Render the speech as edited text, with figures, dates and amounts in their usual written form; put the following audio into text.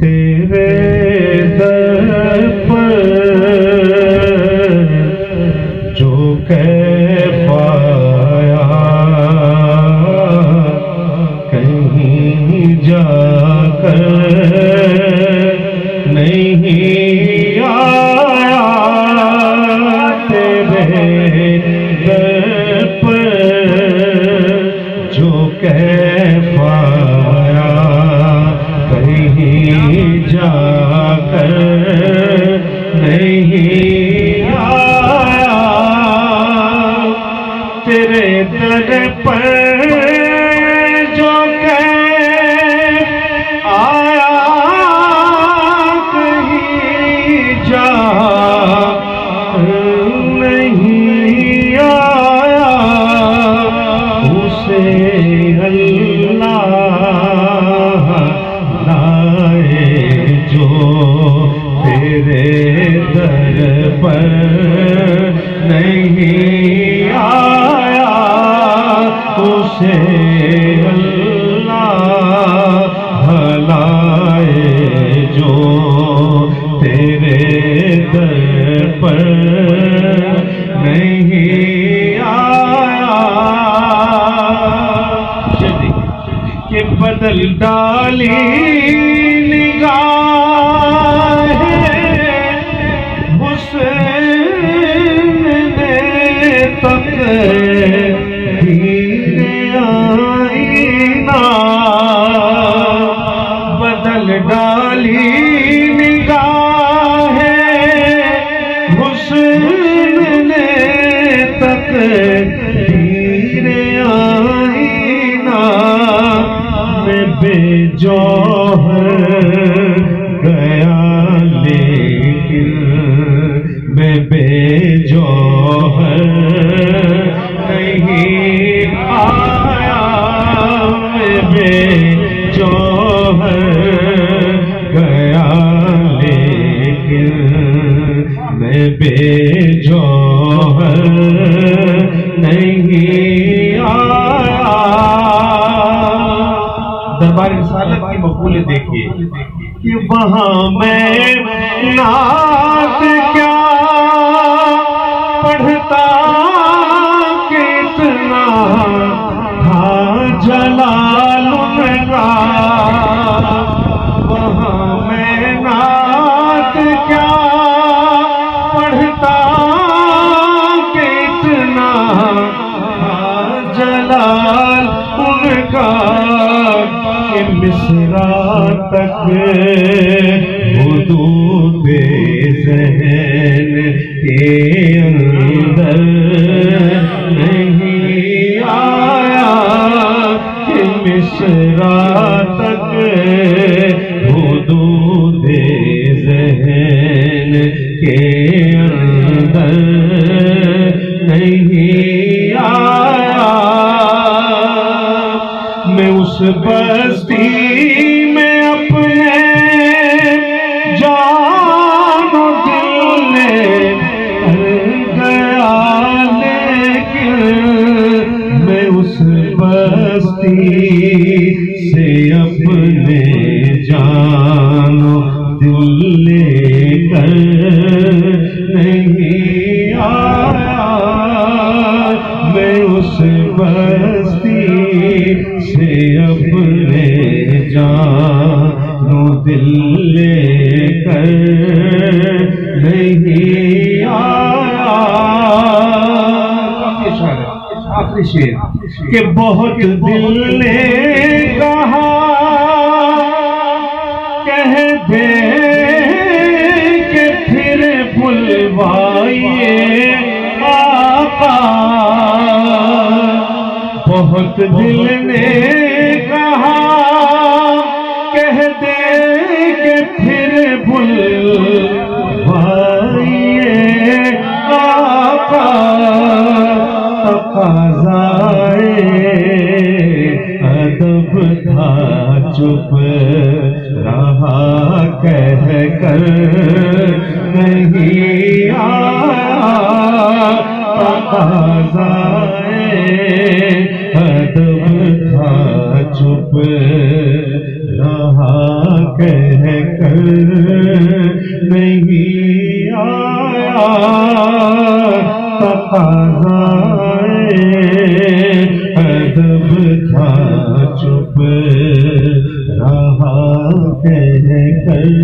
तेरे दर पर जो कैफ आया कहीं जाकर नहीं आया। तेरे दर पर जो कैफ आया कहीं जाकर नहीं आया। तेरे दर पर जो कैफ आया कहीं जाकर नहीं आया। उसे अल्लाह जो तेरे दर पर नहीं आया। उसे अल्लाह भलाए जो तेरे दर पर नहीं आया। कि बदल डाली बदल डाली निगाह हुस्न ने तकदीर आईना। मैं बेजौहर गया लेकिन मैं बेजौहर नहीं आया। मैं बेजौहर गया लेकिन मैं बेजौहर नहीं आया। दरबार रिसालत की मक़बूलियत देखिए कि वहां मैं नात क्या पढ़ता कितना था जलाल उनका। वहां मैं नात क्या पढ़ता कितना था जलाल उनका। कि मिस्रा तक हुदूद ज़हन के अंदर नहीं आया। कि मिस्रा तक हुदूद ज़हन के अंदर नहीं आया। मैं उस बस्ती में अपने जानो दिल ले गया लेकिन मैं उस बस्ती से अपने जानो दिल लेकर नहीं आया। मैं उस बस्ती से अपने जानो दिल लेकर नहीं आया। आखिरी शेर कि बहुत दिल ने कहा कह दे कि फिर बुलवाइए आका। बहुत दिल ने कहा कह दे कि फिर बुलवाइए आका। तकाज़ाए अदब था चुप रहा कह कर नहीं आया। तकाज़ाए अदब था चुप रहा कह कर नहीं आया तकाज़ाए अदब था चुप रहा कह कर